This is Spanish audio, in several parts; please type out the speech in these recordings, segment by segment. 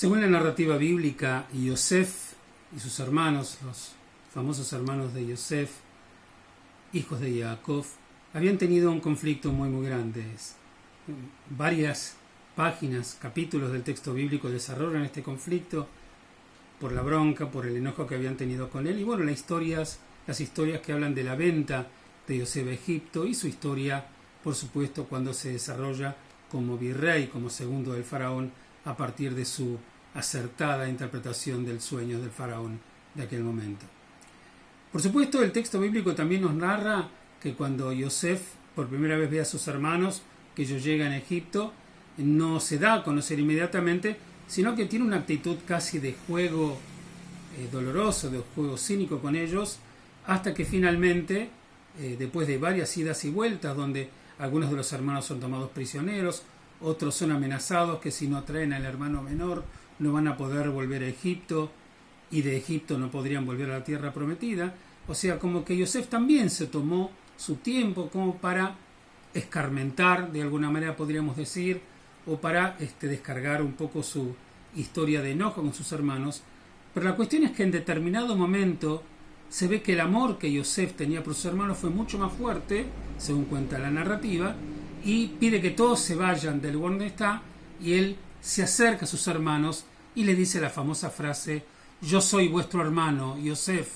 Según la narrativa bíblica, Yosef y sus hermanos, los famosos hermanos de Yosef, hijos de Jacob, habían tenido un conflicto muy grande. Varias páginas, capítulos del texto bíblico desarrollan este conflicto por la bronca, por el enojo que habían tenido con él. Y bueno, las historias que hablan de la venta de Yosef a Egipto y su historia, por supuesto, cuando se desarrolla como virrey, como segundo del faraón, a partir de su acertada interpretación del sueño del faraón de aquel momento. Por supuesto, el texto bíblico también nos narra que cuando Yosef por primera vez ve a sus hermanos, que ellos llegan a Egipto, no se da a conocer inmediatamente, sino que tiene una actitud casi de juego doloroso, de juego cínico con ellos, hasta que finalmente, después de varias idas y vueltas, donde algunos de los hermanos son tomados prisioneros, otros son amenazados que si no traen al hermano menor no van a poder volver a Egipto, y de Egipto no podrían volver a la tierra prometida. O sea, como que Yosef también se tomó su tiempo como para escarmentar, de alguna manera podríamos decir, o para descargar un poco su historia de enojo con sus hermanos. Pero la cuestión es que en determinado momento se ve que el amor que Yosef tenía por sus hermanos fue mucho más fuerte, según cuenta la narrativa, y pide que todos se vayan del lugar donde está, y él se acerca a sus hermanos y le dice la famosa frase: yo soy vuestro hermano, Yosef.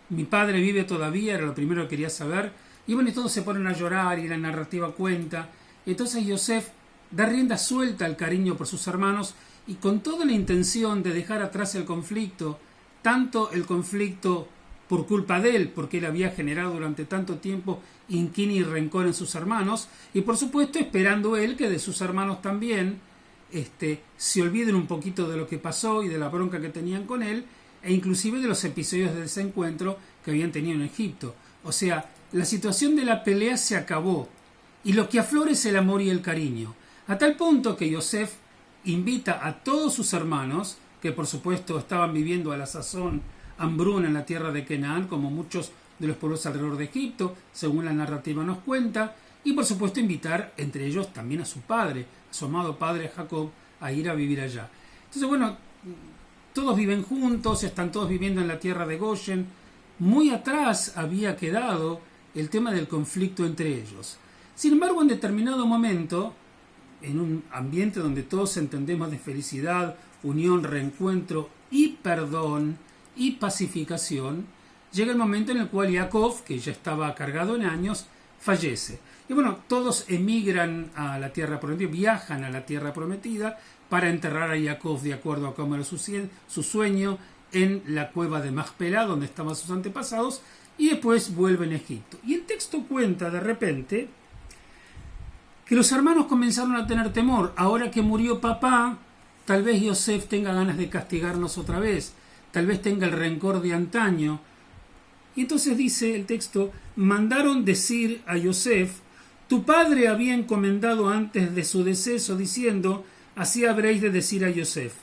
Mi padre vive todavía, era lo primero que quería saber. Y bueno, y todos se ponen a llorar y la narrativa cuenta. Entonces Yosef da rienda suelta al cariño por sus hermanos, y con toda la intención de dejar atrás el conflicto, tanto el conflicto por culpa de él, porque él había generado durante tanto tiempo inquina y rencor en sus hermanos, y por supuesto esperando él que de sus hermanos también se olviden un poquito de lo que pasó y de la bronca que tenían con él, e inclusive de los episodios de desencuentro que habían tenido en Egipto. O sea, la situación de la pelea se acabó, y lo que aflora es el amor y el cariño, a tal punto que Yosef invita a todos sus hermanos, que por supuesto estaban viviendo a la sazón hambruna en la tierra de Canaán, como muchos de los pueblos alrededor de Egipto, según la narrativa nos cuenta, y por supuesto invitar entre ellos también a su padre, a su amado padre Jacob, a ir a vivir allá. Entonces, bueno, todos viven juntos, están todos viviendo en la tierra de Goshen. Muy atrás había quedado el tema del conflicto entre ellos. Sin embargo, en determinado momento, en un ambiente donde todos entendemos de felicidad, unión, reencuentro y perdón y pacificación, llega el momento en el cual Jacob, que ya estaba cargado en años, fallece. Y bueno, todos emigran a la tierra prometida, viajan a la tierra prometida para enterrar a Jacob de acuerdo a cómo era su sueño, en la cueva de Macpelá, donde estaban sus antepasados, y después vuelven a Egipto. Y el texto cuenta de repente que los hermanos comenzaron a tener temor. Ahora que murió papá, tal vez Yosef tenga ganas de castigarnos otra vez, tal vez tenga el rencor de antaño. Y entonces dice el texto: mandaron decir a Yosef: tu padre había encomendado antes de su deceso, diciendo: así habréis de decir a Yosef: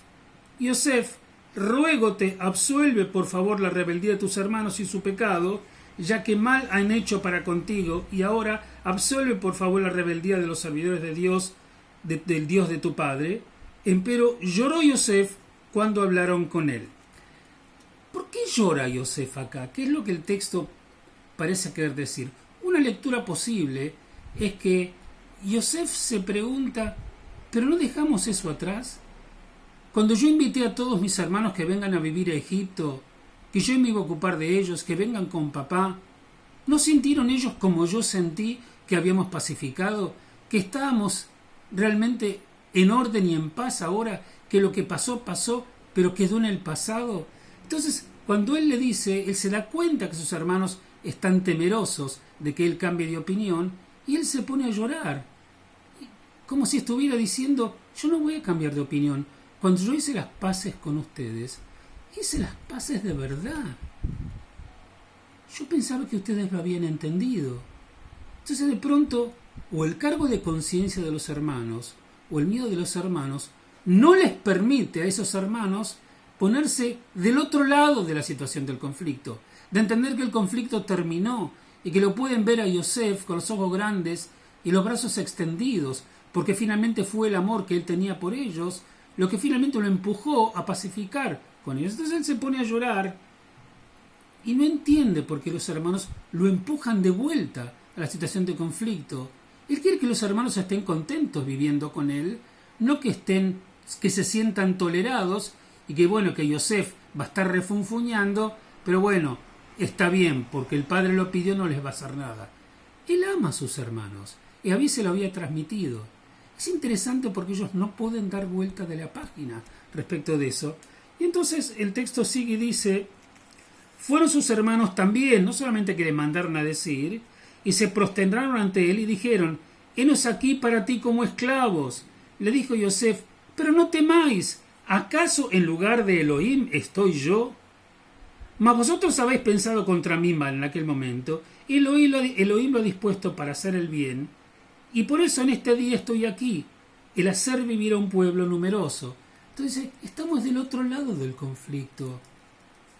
Yosef, ruégote, absuelve por favor la rebeldía de tus hermanos y su pecado, ya que mal han hecho para contigo, y ahora absuelve por favor la rebeldía de los servidores de Dios, del Dios de tu padre. Empero lloró Yosef cuando hablaron con él. ¿Por qué llora Yosef acá? ¿Qué es lo que el texto parece querer decir? Una lectura posible es que Yosef se pregunta: ¿pero no dejamos eso atrás? Cuando yo invité a todos mis hermanos que vengan a vivir a Egipto, que yo me iba a ocupar de ellos, que vengan con papá, ¿no sintieron ellos como yo sentí que habíamos pacificado, que estábamos realmente en orden y en paz ahora, que lo que pasó, pasó, pero quedó en el pasado? Entonces, cuando él le dice, él se da cuenta que sus hermanos están temerosos de que él cambie de opinión, y él se pone a llorar, como si estuviera diciendo: yo no voy a cambiar de opinión. Cuando yo hice las paces con ustedes, hice las paces de verdad. Yo pensaba que ustedes lo habían entendido. Entonces, de pronto, o el cargo de conciencia de los hermanos, o el miedo de los hermanos, no les permite a esos hermanos ponerse del otro lado de la situación del conflicto, de entender que el conflicto terminó y que lo pueden ver a Yosef con los ojos grandes y los brazos extendidos, porque finalmente fue el amor que él tenía por ellos lo que finalmente lo empujó a pacificar con ellos. Entonces él se pone a llorar y no entiende por qué los hermanos lo empujan de vuelta a la situación de conflicto. Él quiere que los hermanos estén contentos viviendo con él, no que se sientan tolerados y que bueno, que Yosef va a estar refunfuñando, pero bueno, está bien, porque el padre lo pidió, no les va a hacer nada. Él ama a sus hermanos, y a mí se lo había transmitido. Es interesante porque ellos no pueden dar vuelta de la página respecto de eso. Y entonces el texto sigue y dice: fueron sus hermanos también, no solamente que le mandaron a decir, y se prosternaron ante él y dijeron: henos aquí para ti como esclavos. Le dijo Yosef: pero no temáis, ¿acaso en lugar de Elohim estoy yo? Mas vosotros habéis pensado contra mí mal en aquel momento, y Elohim lo ha dispuesto para hacer el bien, y por eso en este día estoy aquí, el hacer vivir a un pueblo numeroso. Entonces, estamos del otro lado del conflicto.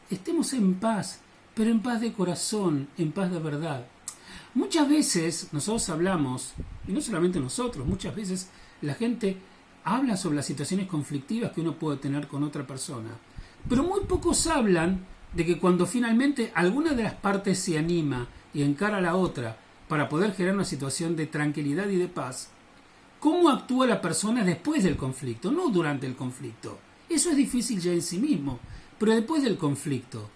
Estemos en paz, pero en paz de corazón, en paz de verdad. Muchas veces nosotros hablamos, y no solamente nosotros, muchas veces la gente habla sobre las situaciones conflictivas que uno puede tener con otra persona, pero muy pocos hablan de que cuando finalmente alguna de las partes se anima y encara a la otra para poder generar una situación de tranquilidad y de paz, ¿cómo actúa la persona después del conflicto? No durante el conflicto. Eso es difícil ya en sí mismo, pero después del conflicto.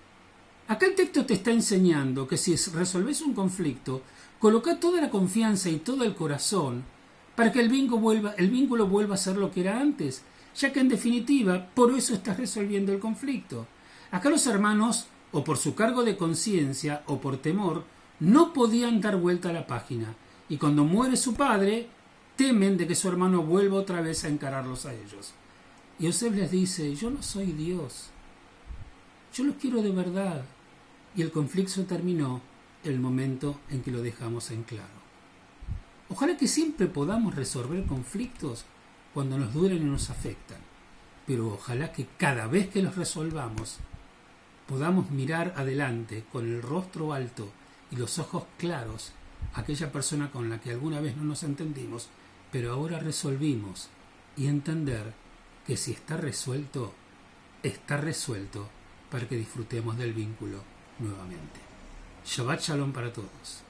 Acá el texto te está enseñando que si resolves un conflicto, coloca toda la confianza y todo el corazón para que el vínculo vuelva a ser lo que era antes, ya que en definitiva por eso estás resolviendo el conflicto. Acá los hermanos, o por su cargo de conciencia o por temor, no podían dar vuelta a la página, y cuando muere su padre, temen de que su hermano vuelva otra vez a encararlos a ellos. Y Yosef les dice: yo no soy Dios, yo los quiero de verdad. Y el conflicto terminó el momento en que lo dejamos en claro. Ojalá que siempre podamos resolver conflictos cuando nos duelen y nos afectan, pero ojalá que cada vez que los resolvamos podamos mirar adelante con el rostro alto y los ojos claros a aquella persona con la que alguna vez no nos entendimos, pero ahora resolvimos, y entender que si está resuelto para que disfrutemos del vínculo nuevamente. Shabbat Shalom para todos.